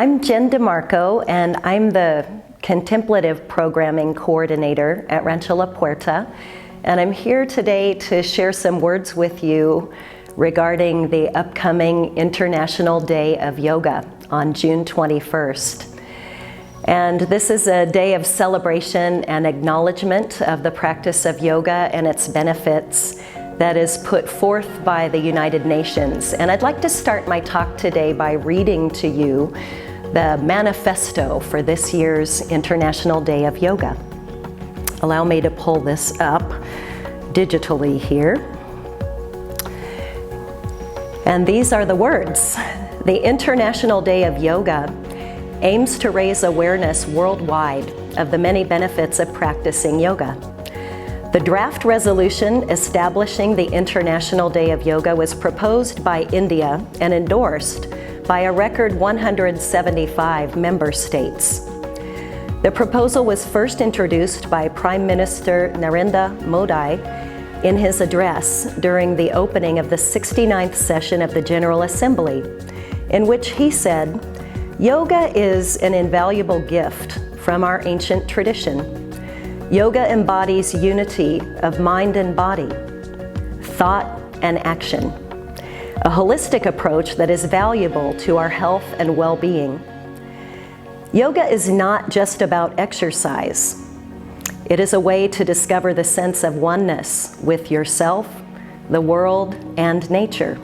I'm Jen DeMarco, and I'm the Contemplative Programming Coordinator at Rancho La Puerta, and I'm here today to share some words with you regarding the upcoming International Day of Yoga on June 21st. And this is a day of celebration and acknowledgement of the practice of yoga and its benefits that is put forth by the United Nations. And I'd like to start my talk today by reading to you the manifesto for this year's International Day of Yoga. Allow me to pull this up digitally here. And these are the words. The International Day of Yoga aims to raise awareness worldwide of the many benefits of practicing yoga. The draft resolution establishing the International Day of Yoga was proposed by India and endorsed by a record 175 member states. The proposal was first introduced by Prime Minister Narendra Modi in his address during the opening of the 69th session of the General Assembly, in which he said, "Yoga is an invaluable gift from our ancient tradition. Yoga embodies unity of mind and body, thought and action, a holistic approach that is valuable to our health and well-being. Yoga is not just about exercise. It is a way to discover the sense of oneness with yourself, the world, and nature."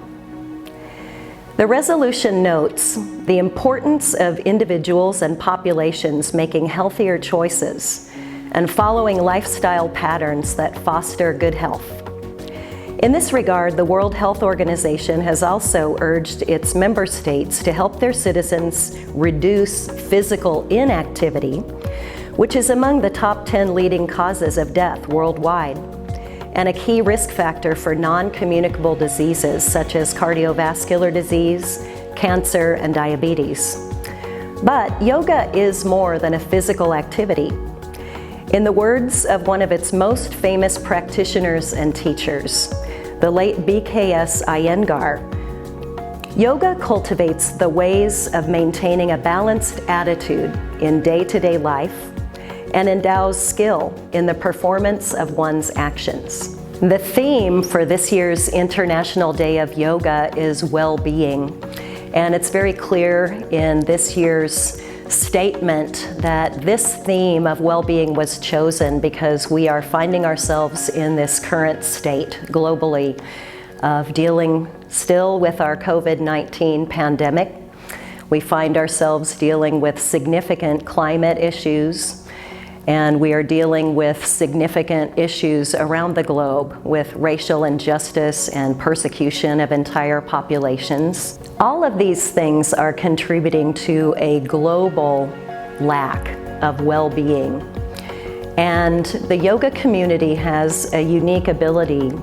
The resolution notes the importance of individuals and populations making healthier choices and following lifestyle patterns that foster good health. In this regard, the World Health Organization has also urged its member states to help their citizens reduce physical inactivity, which is among the top 10 leading causes of death worldwide, and a key risk factor for non-communicable diseases such as cardiovascular disease, cancer, and diabetes. But yoga is more than a physical activity. In the words of one of its most famous practitioners and teachers, the late BKS Iyengar, yoga cultivates the ways of maintaining a balanced attitude in day-to-day life and endows skill in the performance of one's actions. The theme for this year's International Day of Yoga is well-being, and it's very clear in this year's statement that this theme of well-being was chosen because we are finding ourselves in this current state globally of dealing still with our COVID-19 pandemic. We find ourselves dealing with significant climate issues, and we are dealing with significant issues around the globe with racial injustice and persecution of entire populations. All of these things are contributing to a global lack of well-being. And the yoga community has a unique ability,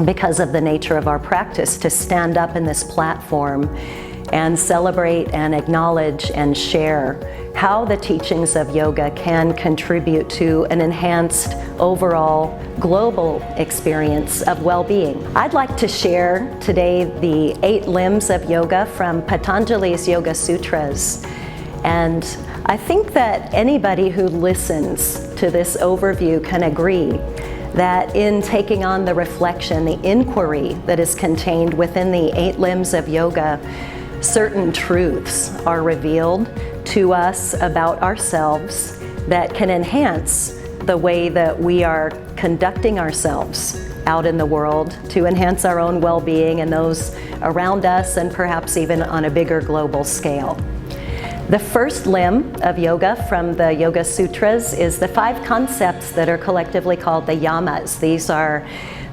because of the nature of our practice, to stand up in this platform and celebrate and acknowledge and share how the teachings of yoga can contribute to an enhanced overall global experience of well-being. I'd like to share today the 8 limbs of yoga from Patanjali's Yoga Sutras. And I think that anybody who listens to this overview can agree that in taking on the reflection, the inquiry that is contained within the 8 limbs of yoga, certain truths are revealed to us about ourselves that can enhance the way that we are conducting ourselves out in the world to enhance our own well-being and those around us, and perhaps even on a bigger global scale. The first limb of yoga from the Yoga Sutras is the 5 concepts that are collectively called the yamas. These are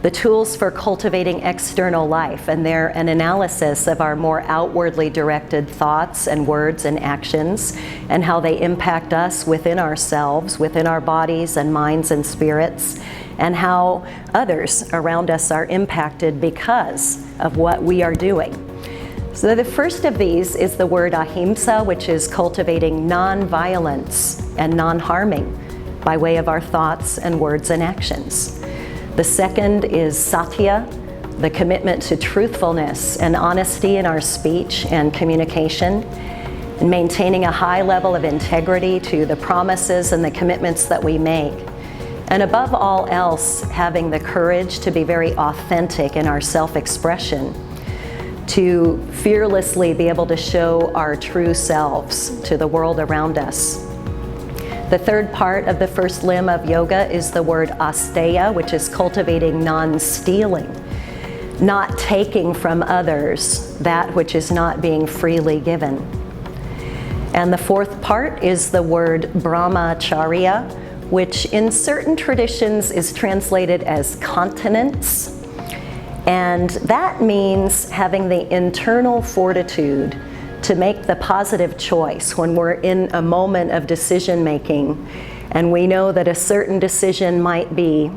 the tools for cultivating external life, and they're an analysis of our more outwardly directed thoughts and words and actions, and how they impact us within ourselves, within our bodies and minds and spirits, and how others around us are impacted because of what we are doing. So the first of these is the word ahimsa, which is cultivating non-violence and non-harming by way of our thoughts and words and actions. The second is satya, the commitment to truthfulness and honesty in our speech and communication. maintaining a high level of integrity to the promises and the commitments that we make. And above all else, having the courage to be very authentic in our self-expression, to fearlessly be able to show our true selves to the world around us. The third part of the first limb of yoga is the word asteya, which is cultivating non-stealing, not taking from others that which is not being freely given. And the fourth part is the word brahmacharya, which in certain traditions is translated as continence. And that means having the internal fortitude to make the positive choice when we're in a moment of decision making and we know that a certain decision might be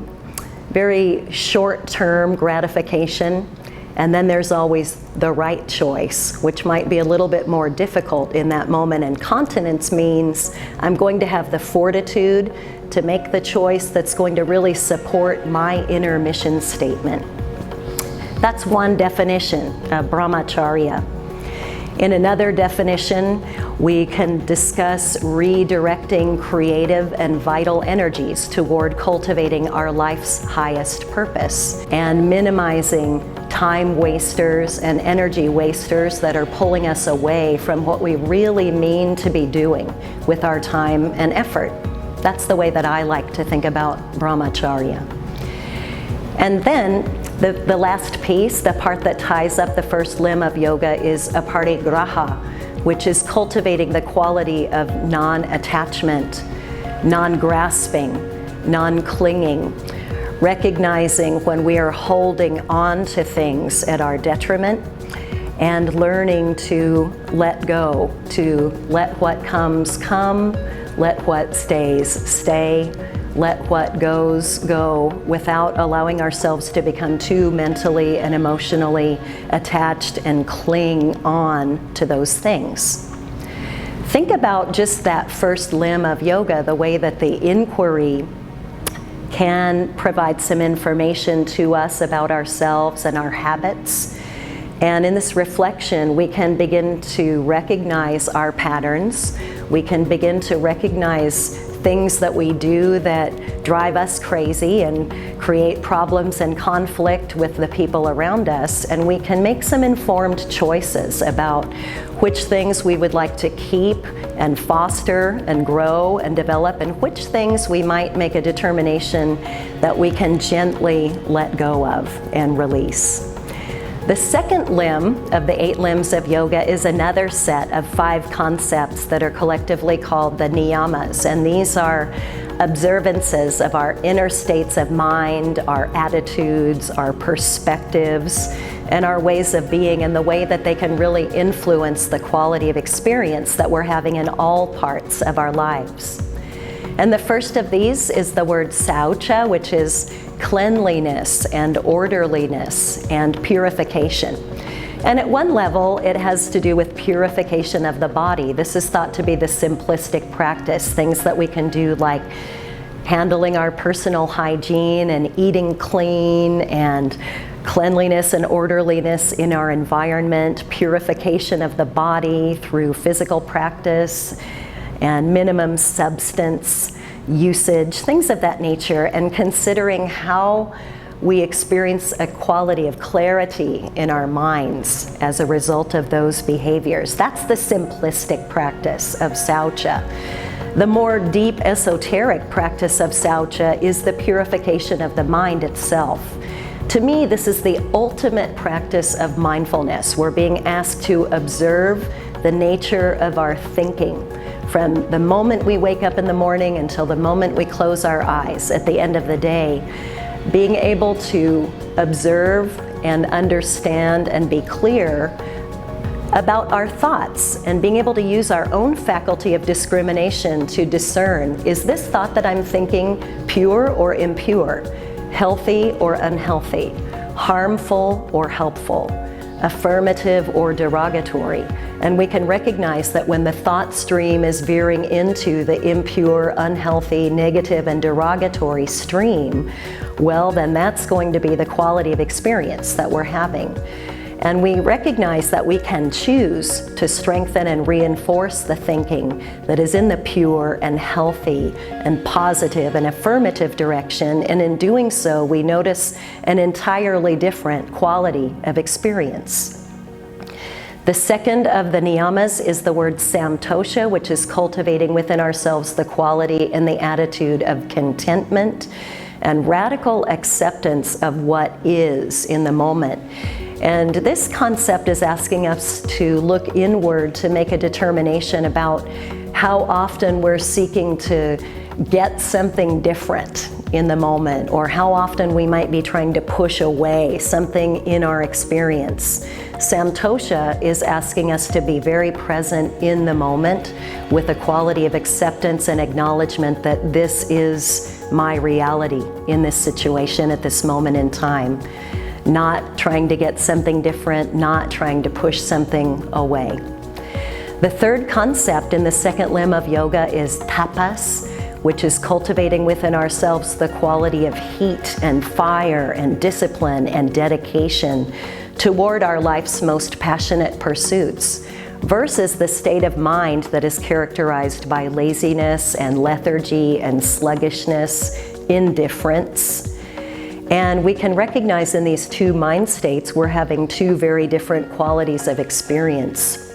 very short-term gratification, and then there's always the right choice, which might be a little bit more difficult in that moment. And continence means I'm going to have the fortitude to make the choice that's going to really support my inner mission statement. That's one definition of brahmacharya. In another definition, we can discuss redirecting creative and vital energies toward cultivating our life's highest purpose and minimizing time wasters and energy wasters that are pulling us away from what we really mean to be doing with our time and effort. That's the way that I like to think about brahmacharya. And then the last piece, the part that ties up the first limb of yoga, is aparigraha, which is cultivating the quality of non-attachment, non-grasping, non-clinging, recognizing when we are holding on to things at our detriment and learning to let go, to let what comes come, let what stays stay, let what goes go, without allowing ourselves to become too mentally and emotionally attached and cling on to those things. Think about just that first limb of yoga, the way that the inquiry can provide some information to us about ourselves and our habits. And in this reflection, we can begin to recognize our patterns. We can begin to recognize things that we do that drive us crazy and create problems and conflict with the people around us. And we can make some informed choices about which things we would like to keep and foster and grow and develop, and which things we might make a determination that we can gently let go of and release. The second limb of the 8 limbs of yoga is another set of 5 concepts that are collectively called the niyamas, and these are observances of our inner states of mind, our attitudes, our perspectives, and our ways of being, and the way that they can really influence the quality of experience that we're having in all parts of our lives. And the first of these is the word saucha, which is cleanliness and orderliness and purification. And at one level, it has to do with purification of the body. This is thought to be the simplistic practice, things that we can do like handling our personal hygiene and eating clean, and cleanliness and orderliness in our environment, purification of the body through physical practice, and minimum substance usage, things of that nature, and considering how we experience a quality of clarity in our minds as a result of those behaviors. That's the simplistic practice of saucha. The more deep esoteric practice of saucha is the purification of the mind itself. To me, this is the ultimate practice of mindfulness. We're being asked to observe the nature of our thinking from the moment we wake up in the morning until the moment we close our eyes at the end of the day. Being able to observe and understand and be clear about our thoughts, and being able to use our own faculty of discrimination to discern, is this thought that I'm thinking pure or impure, healthy or unhealthy, harmful or helpful, affirmative or derogatory? And we can recognize that when the thought stream is veering into the impure, unhealthy, negative, and derogatory stream, well, then that's going to be the quality of experience that we're having. And we recognize that we can choose to strengthen and reinforce the thinking that is in the pure and healthy and positive and affirmative direction. And in doing so, we notice an entirely different quality of experience. The second of the niyamas is the word samtosha, which is cultivating within ourselves the quality and the attitude of contentment and radical acceptance of what is in the moment. And this concept is asking us to look inward to make a determination about how often we're seeking to get something different in the moment, or how often we might be trying to push away something in our experience. Samtosha is asking us to be very present in the moment with a quality of acceptance and acknowledgement that this is my reality in this situation at this moment in time. Not trying to get something different, not trying to push something away. The third concept in the second limb of yoga is tapas, which is cultivating within ourselves the quality of heat and fire and discipline and dedication toward our life's most passionate pursuits, versus the state of mind that is characterized by laziness and lethargy and sluggishness, indifference. And we can recognize in these two mind states we're having two very different qualities of experience.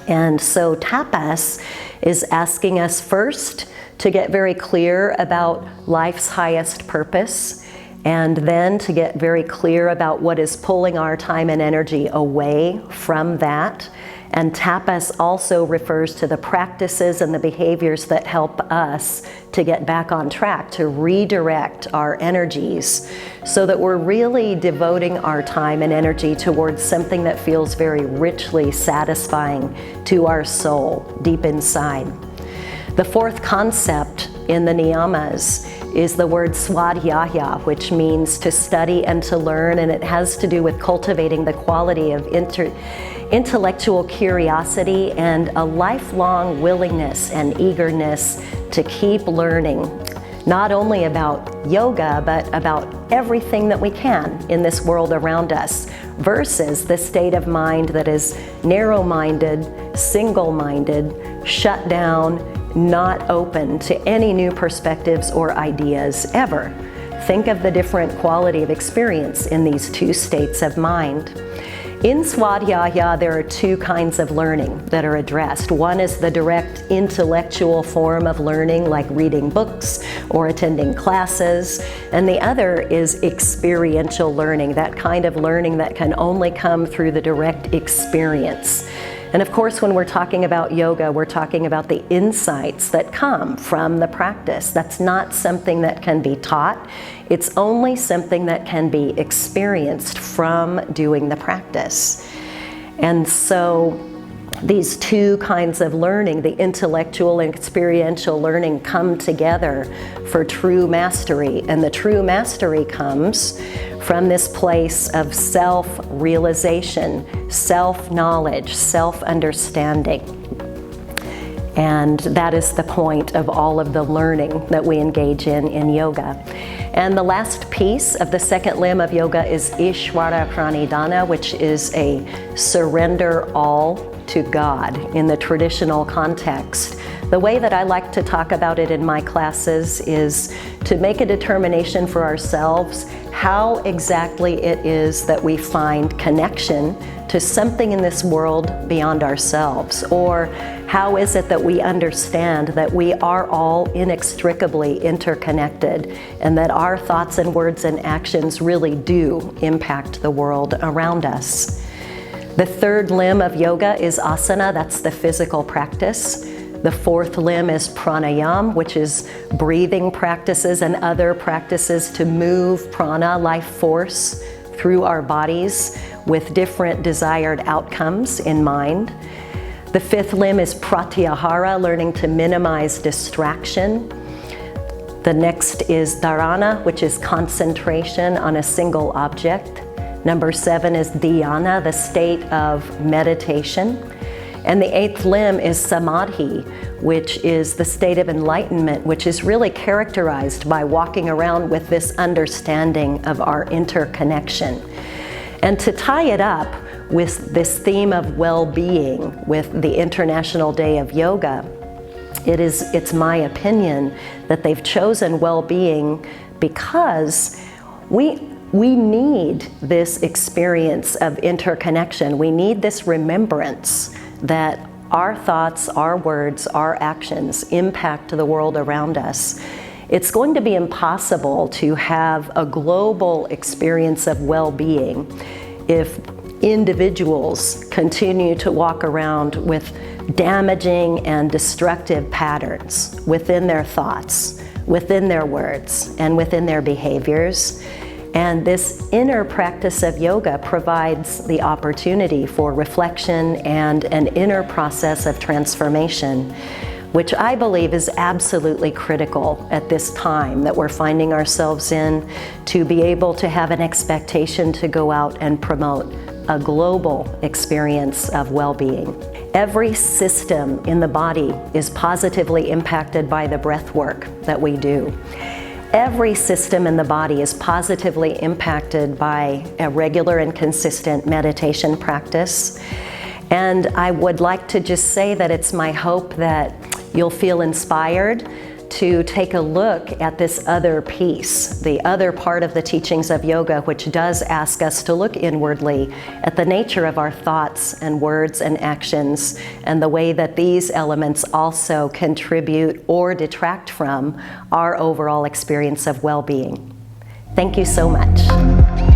And so tapas is asking us first to get very clear about life's highest purpose, and then to get very clear about what is pulling our time and energy away from that. And tapas also refers to the practices and the behaviors that help us to get back on track, to redirect our energies so that we're really devoting our time and energy towards something that feels very richly satisfying to our soul deep inside. The fourth concept in the niyamas is the word swadhyaya, which means to study and to learn, and it has to do with cultivating the quality of intellectual curiosity and a lifelong willingness and eagerness to keep learning, not only about yoga, but about everything that we can in this world around us, versus the state of mind that is narrow-minded, single-minded, shut down, not open to any new perspectives or ideas ever. Think of the different quality of experience in these two states of mind. In Swadhyaya, there are two kinds of learning that are addressed. One is the direct intellectual form of learning, like reading books or attending classes, and the other is experiential learning, that kind of learning that can only come through the direct experience. And of course, when we're talking about yoga, we're talking about the insights that come from the practice. That's not something that can be taught. It's only something that can be experienced from doing the practice. And so these two kinds of learning, the intellectual and experiential learning, come together for true mastery. And the true mastery comes from this place of self-realization, self-knowledge, self-understanding. And that is the point of all of the learning that we engage in yoga. And the last piece of the second limb of yoga is Ishvara Pranidhana, which is a surrender all to God in the traditional context. The way that I like to talk about it in my classes is to make a determination for ourselves how exactly it is that we find connection to something in this world beyond ourselves, or how is it that we understand that we are all inextricably interconnected and that our thoughts and words and actions really do impact the world around us. The third limb of yoga is asana, that's the physical practice. The fourth limb is pranayama, which is breathing practices and other practices to move prana, life force, through our bodies with different desired outcomes in mind. The fifth limb is pratyahara, learning to minimize distraction. The next is dharana, which is concentration on a single object. Number 7 is dhyana, the state of meditation. And the eighth limb is samadhi, which is the state of enlightenment, which is really characterized by walking around with this understanding of our interconnection. And to tie it up with this theme of well-being with the International Day of Yoga, it's my opinion that they've chosen well-being because we need this experience of interconnection. We need this remembrance that our thoughts, our words, our actions impact the world around us. It's going to be impossible to have a global experience of well-being if individuals continue to walk around with damaging and destructive patterns within their thoughts, within their words, and within their behaviors. And this inner practice of yoga provides the opportunity for reflection and an inner process of transformation, which I believe is absolutely critical at this time that we're finding ourselves in, to be able to have an expectation to go out and promote a global experience of well-being. Every system in the body is positively impacted by the breath work that we do. Every system in the body is positively impacted by a regular and consistent meditation practice. And I would like to just say that it's my hope that you'll feel inspired to take a look at this other piece, the other part of the teachings of yoga, which does ask us to look inwardly at the nature of our thoughts and words and actions, and the way that these elements also contribute or detract from our overall experience of well-being. Thank you so much.